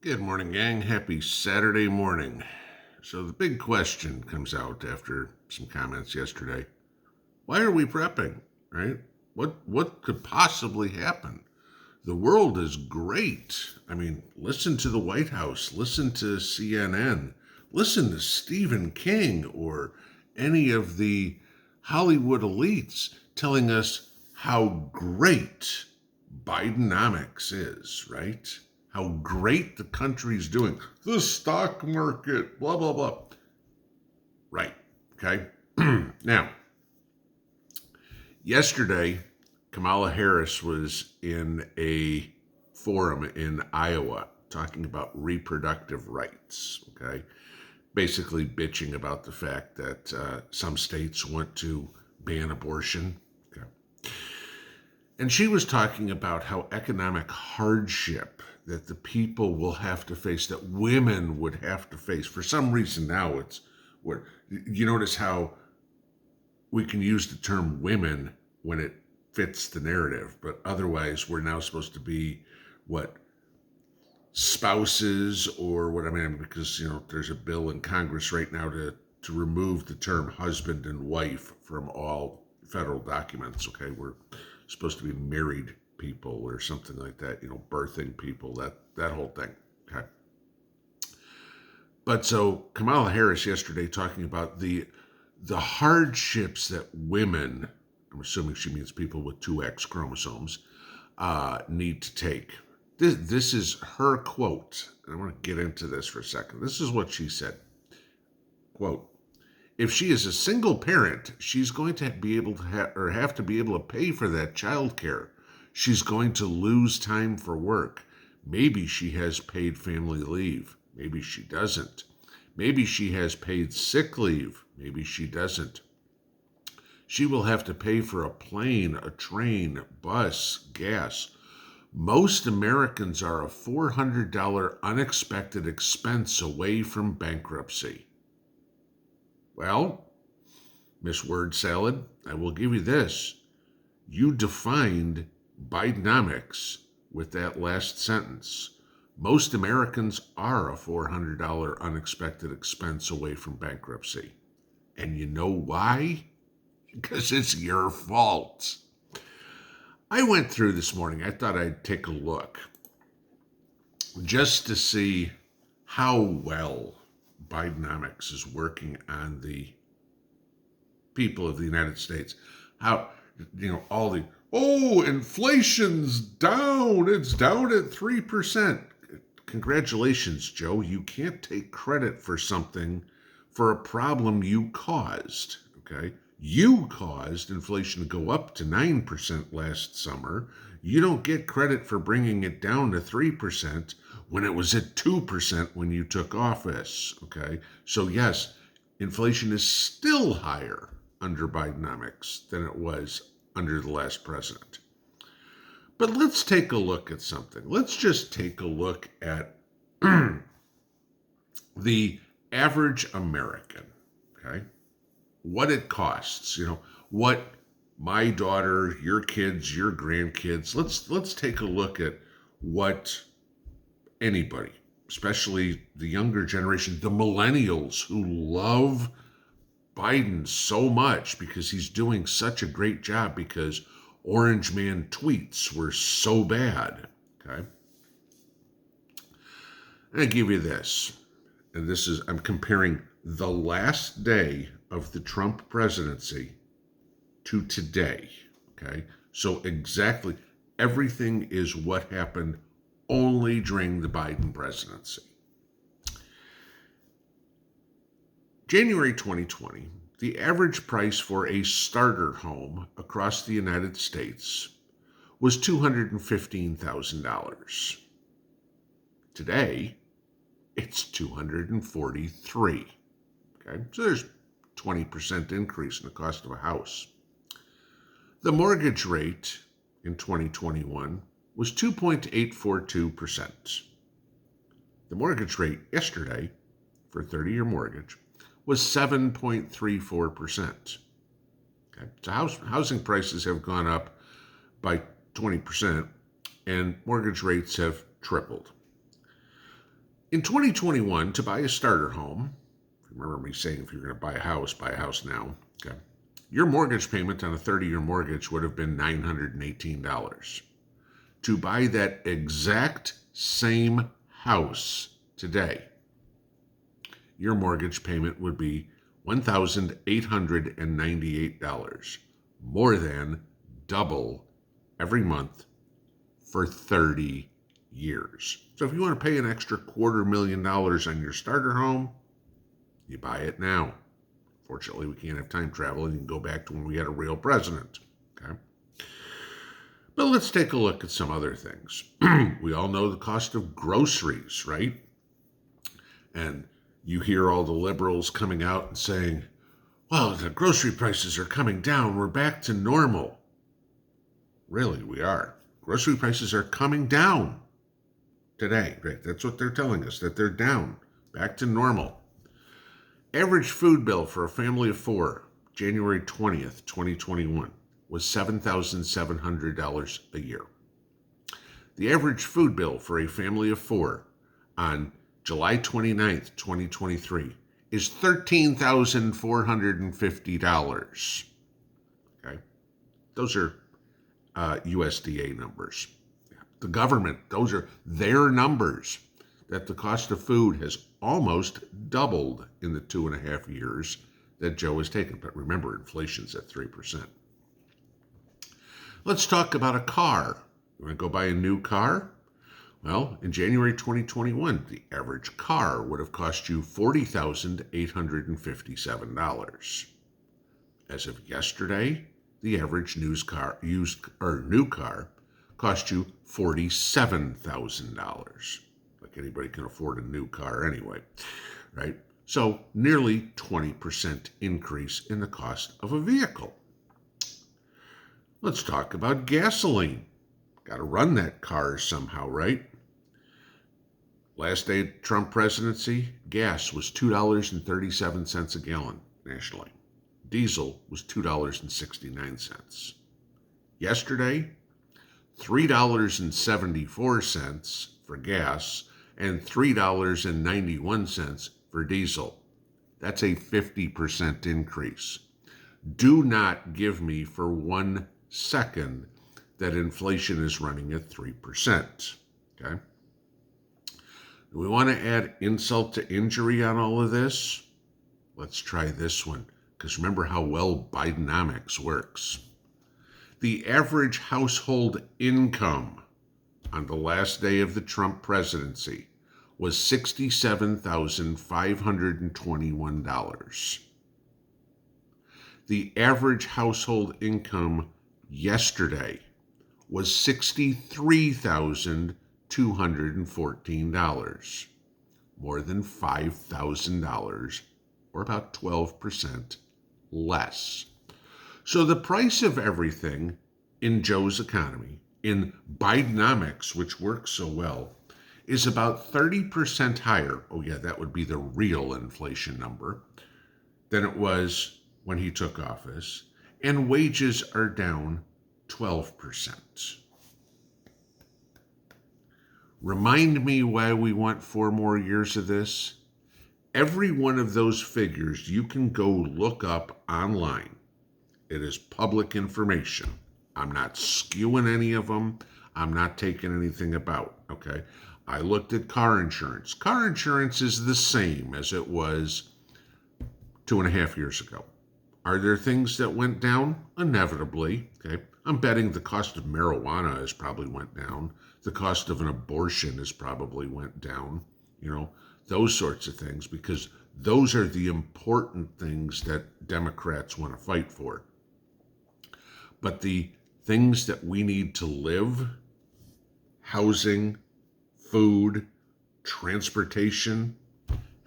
Good morning, gang. Happy Saturday morning. So the big question comes out after some comments yesterday. Why are we prepping, right? What could possibly happen? The world is great. I mean, listen to the White House, listen to CNN, listen to Stephen King or any of the Hollywood elites telling us how great Bidenomics is, right? How great the country's doing. The stock market, blah, blah, blah. Right. Okay. Now, yesterday, Kamala Harris was in a forum in Iowa talking about reproductive rights. Okay. Basically, bitching about the fact that some states want to ban abortion. Okay. And she was talking about how economic hardship that the people will have to face, that women would have to face. For some reason now it's what you notice how we can use the term women when it fits the narrative, but otherwise we're now supposed to be what spouses or what I mean, because there's a bill in Congress right now to remove the term husband and wife from all federal documents. Okay, we're supposed to be married people or something like that, birthing people, that whole thing. Okay. But so Kamala Harris yesterday talking about the hardships that women, I'm assuming she means people with two X chromosomes, need to take. This is her quote. I want to get into this for a second. This is what she said. Quote, if she is a single parent, she's going to be able to have to be able to pay for that child care. She's going to lose time for work. Maybe she has paid family leave. Maybe she doesn't. Maybe she has paid sick leave. Maybe she doesn't. She will have to pay for a plane, a train, bus, gas. Most Americans are a $400 unexpected expense away from bankruptcy. Well, Miss Word Salad, I will give you this. You defined Bidenomics with that last sentence. Most Americans are a $400 unexpected expense away from bankruptcy. And you know why? Because it's your fault. I went through this morning. I thought I'd take a look just to see how well Bidenomics is working on the people of the United States. How, all the, inflation's down. It's down at 3%. Congratulations, Joe. You can't take credit for something, for a problem you caused, okay? You caused inflation to go up to 9% last summer. You don't get credit for bringing it down to 3% when it was at 2% when you took office, okay? So yes, inflation is still higher under Bidenomics than it was under the last president. But let's take a look at something. Let's just take a look at the average American, okay? What it costs, what my daughter, your kids, your grandkids, let's take a look at what anybody, especially the younger generation, the millennials who love Biden so much because he's doing such a great job because Orange Man tweets were so bad. Okay. And I give you this, and I'm comparing the last day of the Trump presidency to today. Okay. So exactly everything is what happened only during the Biden presidency. January 2020, the average price for a starter home across the United States was $215,000. Today, it's $243,000. Okay, so there's 20% increase in the cost of a house. The mortgage rate in 2021 was 2.842%. The mortgage rate yesterday for a 30-year mortgage was 7.34%. Okay, so housing prices have gone up by 20%, and mortgage rates have tripled. In 2021, to buy a starter home, remember me saying if you're going to buy a house now, okay, your mortgage payment on a 30-year mortgage would have been $918. To buy that exact same house today, your mortgage payment would be $1,898, more than double every month for 30 years. So if you want to pay an extra $250,000 on your starter home, you buy it now. Fortunately, we can't have time travel and you can go back to when we had a real president. Okay. But let's take a look at some other things. We all know the cost of groceries, right? And you hear all the liberals coming out and saying, well, the grocery prices are coming down. We're back to normal. Really, we are. Grocery prices are coming down today. Right? That's what they're telling us, that they're down, back to normal. Average food bill for a family of four, January 20th, 2021, was $7,700 a year. The average food bill for a family of four on July 29th, 2023 is $13,450. Okay? Those are USDA numbers. The government, those are their numbers, that the cost of food has almost doubled in the 2.5 years that Joe has taken. But remember, inflation's at 3%. Let's talk about a car. You want to go buy a new car? Well, in January 2021, the average car would have cost you $40,857. As of yesterday, the average new car cost you $47,000. Like anybody can afford a new car anyway, right? So nearly 20% increase in the cost of a vehicle. Let's talk about gasoline. Got to run that car somehow, right? Last day of Trump presidency, gas was $2.37 a gallon nationally. Diesel was $2.69. Yesterday, $3.74 for gas and $3.91 for diesel. That's a 50% increase. Do not give me for 1 second that inflation is running at 3%. Okay? Do we want to add insult to injury on all of this? Let's try this one, because remember how well Bidenomics works. The average household income on the last day of the Trump presidency was $67,521. The average household income yesterday was $63,214, more than $5,000, or about 12% less. So the price of everything in Joe's economy, in Bidenomics, which works so well, is about 30% higher. Oh yeah, that would be the real inflation number than it was when he took office. And wages are down 12%. Remind me why we want 4 more years of this. Every one of those figures you can go look up online. It is public information. I'm not skewing any of them. I'm not taking anything about, okay? I looked at car insurance. Car insurance is the same as it was 2.5 years ago. Are there things that went down? Inevitably, okay? I'm betting the cost of marijuana has probably went down. The cost of an abortion has probably went down. You know, those sorts of things, because those are the important things that Democrats want to fight for. But the things that we need to live, housing, food, transportation,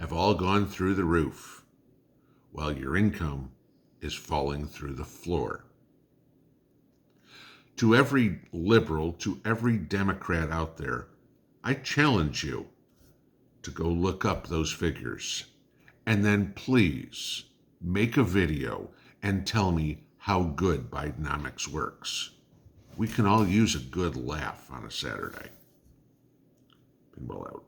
have all gone through the roof, while your income is falling through the floor. To every liberal, to every Democrat out there, I challenge you to go look up those figures, and then please make a video and tell me how good Bidenomics works. We can all use a good laugh on a Saturday. Pinball out.